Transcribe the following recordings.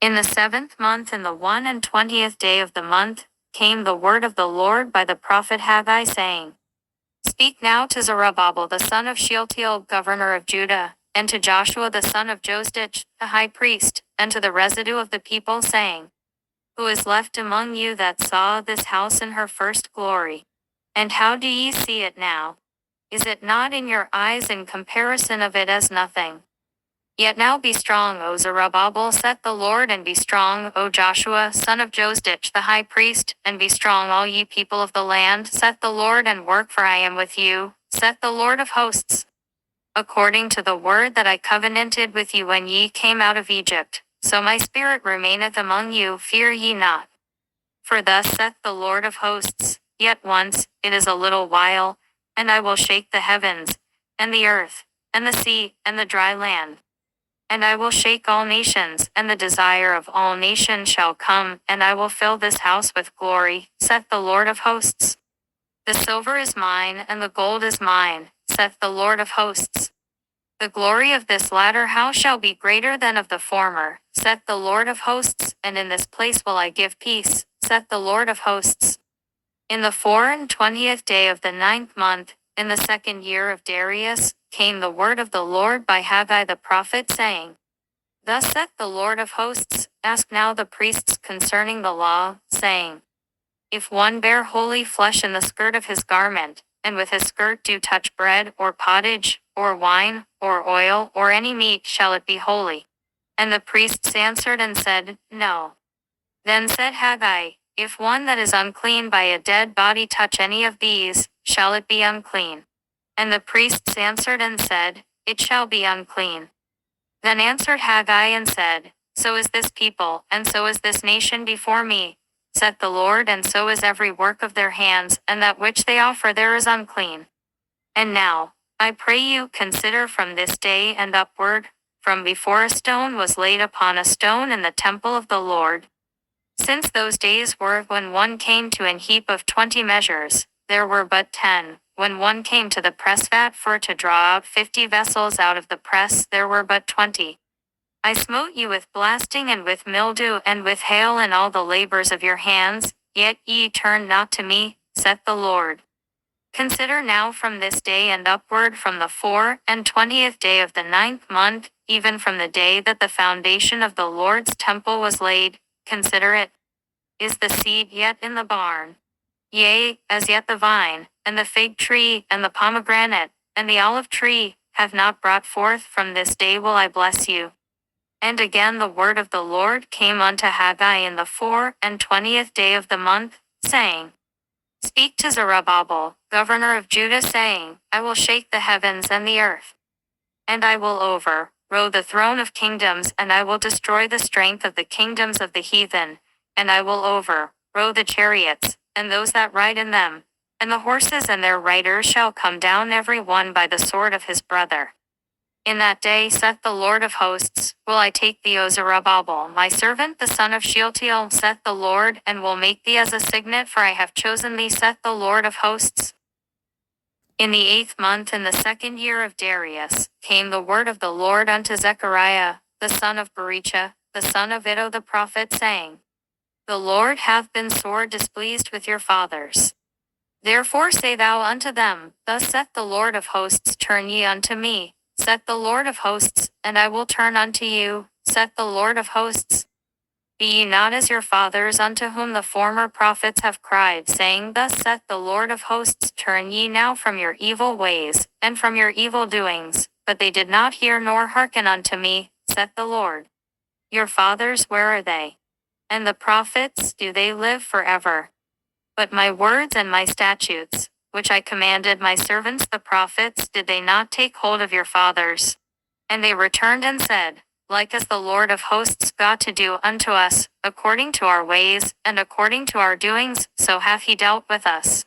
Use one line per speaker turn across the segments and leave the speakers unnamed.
In the 7th month, in the 21st day of the month, came the word of the Lord by the prophet Haggai, saying, Speak now to Zerubbabel the son of Shealtiel, governor of Judah, and to Joshua the son of Josedich, the high priest, and to the residue of the people, saying, Who is left among you that saw this house in her first glory? And how do ye see it now? Is it not in your eyes in comparison of it as nothing? Yet now be strong, O Zerubbabel, saith the Lord, and be strong, O Joshua, son of Josedich, the high priest, and be strong, all ye people of the land, saith the Lord, and work, for I am with you, saith the Lord of hosts. According to the word that I covenanted with you when ye came out of Egypt, so my spirit remaineth among you, fear ye not. For thus saith the Lord of hosts, Yet once, it is a little while, and I will shake the heavens, and the earth, and the sea, and the dry land. And I will shake all nations, and the desire of all nations shall come, and I will fill this house with glory, saith the Lord of hosts. The silver is mine, and the gold is mine, saith the Lord of hosts. The glory of this latter house shall be greater than of the former, saith the Lord of hosts, and in this place will I give peace, saith the Lord of hosts. In the 24th day of the 9th month, in the 2nd year of Darius, came the word of the Lord by Haggai the prophet, saying, Thus saith the Lord of hosts, ask now the priests concerning the law, saying, If one bear holy flesh in the skirt of his garment, and with his skirt do touch bread, or pottage, or wine, or oil, or any meat, shall it be holy? And the priests answered and said, No. Then said Haggai, If one that is unclean by a dead body touch any of these, shall it be unclean? And the priests answered and said, It shall be unclean. Then answered Haggai and said, So is this people, and so is this nation before me, saith the Lord, and so is every work of their hands, and that which they offer there is unclean. And now, I pray you, consider from this day and upward, from before a stone was laid upon a stone in the temple of the Lord. Since those days were when one came to an heap of 20 measures, there were but 10. When one came to the press vat for to draw out 50 vessels out of the press, there were but 20. I smote you with blasting and with mildew and with hail and all the labors of your hands, yet ye turned not to me, saith the Lord. Consider now from this day and upward, from the 24th day of the 9th month, even from the day that the foundation of the Lord's temple was laid, consider it. Is the seed yet in the barn? Yea, as yet the vine, and the fig tree, and the pomegranate, and the olive tree, have not brought forth, from this day will I bless you. And again the word of the Lord came unto Haggai in the 24th day of the month, saying, Speak to Zerubbabel, governor of Judah, saying, I will shake the heavens and the earth. And I will overthrow the throne of kingdoms, and I will destroy the strength of the kingdoms of the heathen, and I will overthrow the chariots, and those that ride in them, and the horses and their riders shall come down every one by the sword of his brother. In that day, saith the Lord of hosts, will I take thee, O Zerubbabel, my servant, the son of Shealtiel, saith the Lord, and will make thee as a signet, for I have chosen thee, saith the Lord of hosts. In the 8th month, in the 2nd year of Darius, came the word of the Lord unto Zechariah, the son of Berechiah, the son of Iddo the prophet, saying, The Lord hath been sore displeased with your fathers. Therefore say thou unto them, Thus saith the Lord of hosts, Turn ye unto me, saith the Lord of hosts, and I will turn unto you, saith the Lord of hosts. Be ye not as your fathers, unto whom the former prophets have cried, saying, Thus saith the Lord of hosts, Turn ye now from your evil ways, and from your evil doings. But they did not hear nor hearken unto me, saith the Lord. Your fathers, where are they? And the prophets, do they live forever? But my words and my statutes, which I commanded my servants the prophets, did they not take hold of your fathers? And they returned and said, Like as the Lord of hosts got to do unto us, according to our ways, and according to our doings, so hath he dealt with us.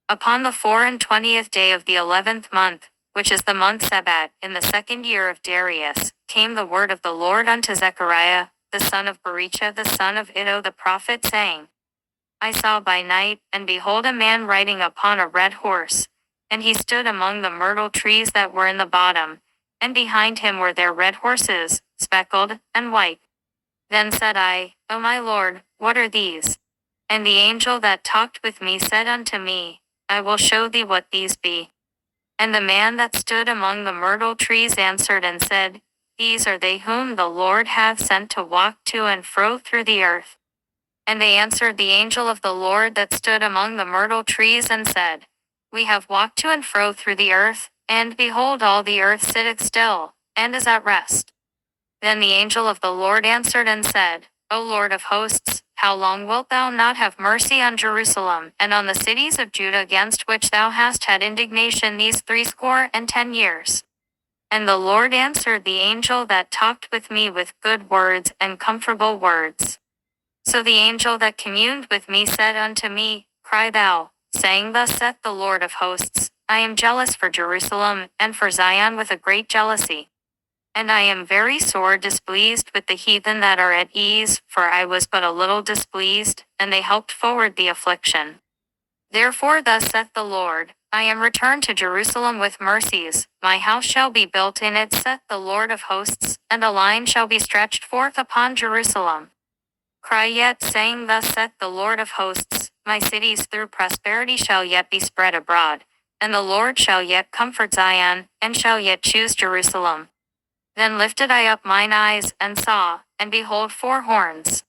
Upon the 24th day of the 11th month, which is the month Sabbat, in the 2nd year of Darius, came the word of the Lord unto Zechariah, the son of Berechiah, the son of Iddo the prophet, saying, I saw by night, and behold, a man riding upon a red horse, and he stood among the myrtle trees that were in the bottom, and behind him were there red horses, speckled and white. Then said I, O my Lord, what are these? And the angel that talked with me said unto me, I will show thee what these be. And the man that stood among the myrtle trees answered and said, These are they whom the Lord hath sent to walk to and fro through the earth. And they answered the angel of the Lord that stood among the myrtle trees and said, We have walked to and fro through the earth, and behold, all the earth sitteth still, and is at rest. Then the angel of the Lord answered and said, O Lord of hosts, how long wilt thou not have mercy on Jerusalem, and on the cities of Judah against which thou hast had indignation these 60 years? And the Lord answered the angel that talked with me with good words and comfortable words. So the angel that communed with me said unto me, Cry thou, saying, Thus saith the Lord of hosts, I am jealous for Jerusalem, and for Zion with a great jealousy. And I am very sore displeased with the heathen that are at ease, for I was but a little displeased, and they helped forward the affliction. Therefore thus saith the Lord, I am returned to Jerusalem with mercies, my house shall be built in it, saith the Lord of hosts, and a line shall be stretched forth upon Jerusalem. Cry yet, saying, Thus saith the Lord of hosts, my cities through prosperity shall yet be spread abroad, and the Lord shall yet comfort Zion, and shall yet choose Jerusalem. Then lifted I up mine eyes, and saw, and behold 4 horns.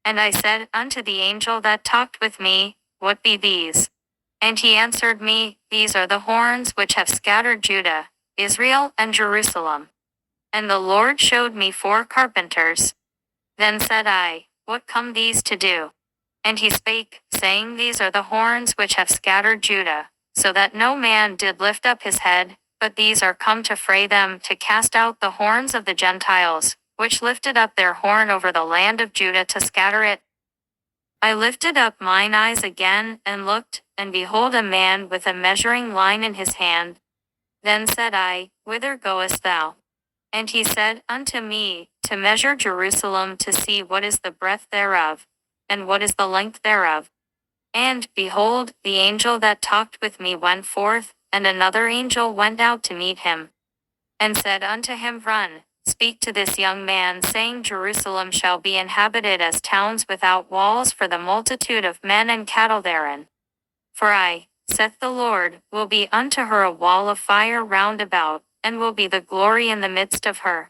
And I said unto the angel that talked with me, What be these? And he answered me, These are the horns which have scattered Judah, Israel, and Jerusalem. And the Lord showed me 4 carpenters. Then said I, What come these to do? And he spake, saying, These are the horns which have scattered Judah, so that no man did lift up his head, but these are come to fray them, to cast out the horns of the Gentiles, which lifted up their horn over the land of Judah to scatter it. I lifted up mine eyes again, and looked, and behold a man with a measuring line in his hand. Then said I, Whither goest thou? And he said unto me, To measure Jerusalem, to see what is the breadth thereof, and what is the length thereof. And, behold, the angel that talked with me went forth, and another angel went out to meet him, and said unto him, Run, speak to this young man, saying, Jerusalem shall be inhabited as towns without walls for the multitude of men and cattle therein. For I, saith the Lord, will be unto her a wall of fire round about, and will be the glory in the midst of her.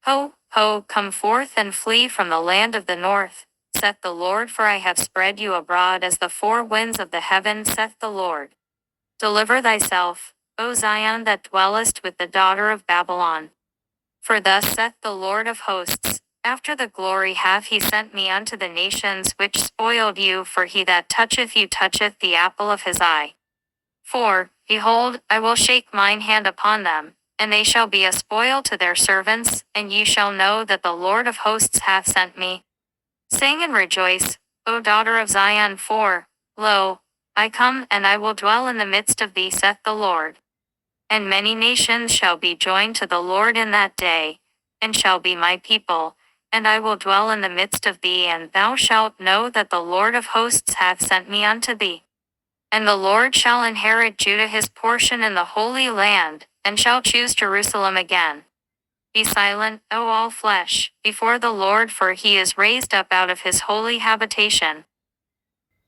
Ho, ho, come forth and flee from the land of the north, saith the Lord, for I have spread you abroad as the 4 winds of the heaven, saith the Lord. Deliver thyself, O Zion that dwellest with the daughter of Babylon. For thus saith the Lord of hosts, After the glory hath he sent me unto the nations which spoiled you, for he that toucheth you toucheth the apple of his eye. For, behold, I will shake mine hand upon them, and they shall be a spoil to their servants, and ye shall know that the Lord of hosts hath sent me. Sing and rejoice, O daughter of Zion, for, lo, I come, and I will dwell in the midst of thee, saith the Lord. And many nations shall be joined to the Lord in that day, and shall be my people, and I will dwell in the midst of thee, and thou shalt know that the Lord of hosts hath sent me unto thee. And the Lord shall inherit Judah his portion in the Holy Land, and shall choose Jerusalem again. Be silent, O all flesh, before the Lord, for he is raised up out of his holy habitation.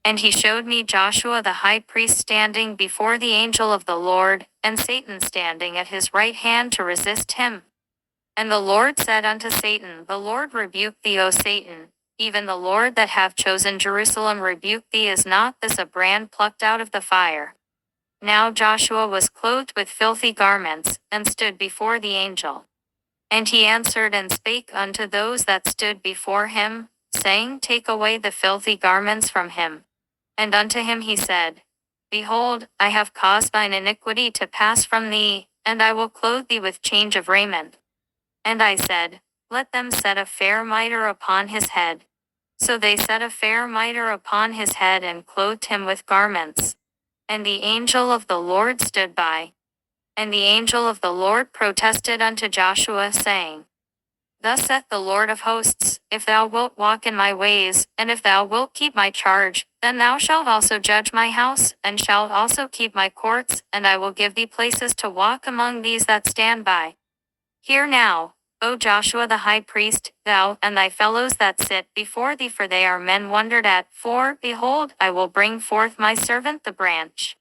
And he showed me Joshua the high priest standing before the angel of the Lord, and Satan standing at his right hand to resist him. And the Lord said unto Satan, The Lord rebuke thee, O Satan, even the Lord that hath chosen Jerusalem rebuke thee. Is not this a brand plucked out of the fire? Now Joshua was clothed with filthy garments, and stood before the angel. And he answered and spake unto those that stood before him, saying, Take away the filthy garments from him. And unto him he said, Behold, I have caused thine iniquity to pass from thee, and I will clothe thee with change of raiment. And I said, Let them set a fair mitre upon his head. So they set a fair mitre upon his head, and clothed him with garments. And the angel of the Lord stood by. And the angel of the Lord protested unto Joshua, saying, Thus saith the Lord of hosts, If thou wilt walk in my ways, and if thou wilt keep my charge, then thou shalt also judge my house, and shalt also keep my courts, and I will give thee places to walk among these that stand by. Hear now, O Joshua the high priest, thou and thy fellows that sit before thee, for they are men wondered at. For, behold, I will bring forth my servant the branch.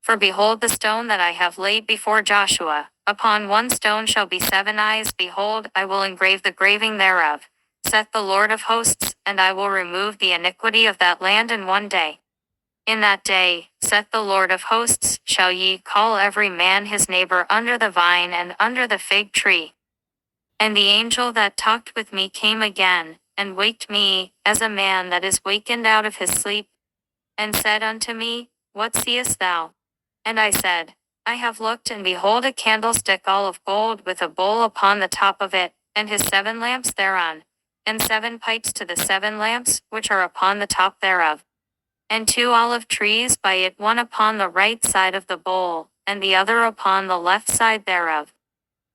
For behold the stone that I have laid before Joshua, upon one stone shall be 7 eyes. Behold, I will engrave the graving thereof, saith the Lord of hosts, and I will remove the iniquity of that land in one day. In that day, saith the Lord of hosts, shall ye call every man his neighbor under the vine and under the fig tree. And the angel that talked with me came again, and waked me, as a man that is wakened out of his sleep, and said unto me, What seest thou? And I said, I have looked, and behold a candlestick all of gold, with a bowl upon the top of it, and his 7 lamps thereon, and 7 pipes to the 7 lamps which are upon the top thereof. And 2 olive trees by it, one upon the right side of the bowl, and the other upon the left side thereof.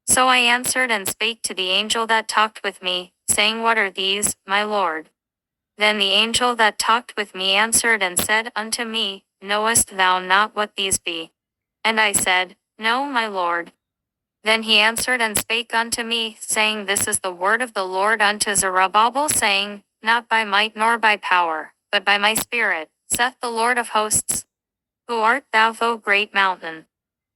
So I answered and spake to the angel that talked with me, saying, What are these, my Lord? Then the angel that talked with me answered and said unto me, Knowest thou not what these be? And I said, No, my Lord. Then he answered and spake unto me, saying, This is the word of the Lord unto Zerubbabel, saying, Not by might nor by power, but by my spirit, saith the Lord of hosts. Who art thou, O great mountain?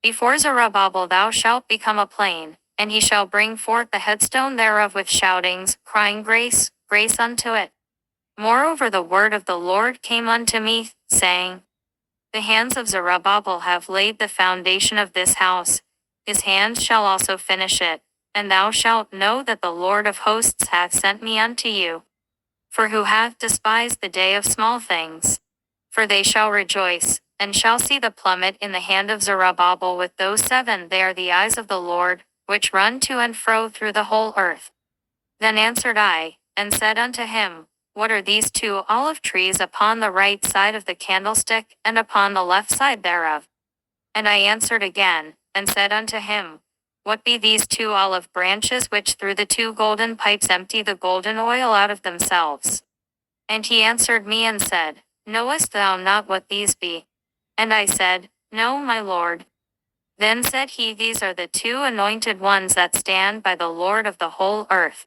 Before Zerubbabel thou shalt become a plain, and he shall bring forth the headstone thereof with shoutings, crying, Grace, grace unto it. Moreover the word of the Lord came unto me, saying, The hands of Zerubbabel have laid the foundation of this house, his hands shall also finish it, and thou shalt know that the Lord of hosts hath sent me unto you. For who hath despised the day of small things? For they shall rejoice, and shall see the plummet in the hand of Zerubbabel with those 7. They are the eyes of the Lord, which run to and fro through the whole earth. Then answered I, and said unto him, What are these 2 olive trees upon the right side of the candlestick, and upon the left side thereof? And I answered again, and said unto him, What be these 2 olive branches which through the 2 golden pipes empty the golden oil out of themselves? And he answered me and said, Knowest thou not what these be? And I said, No, my Lord. Then said he, These are the 2 anointed ones that stand by the Lord of the whole earth.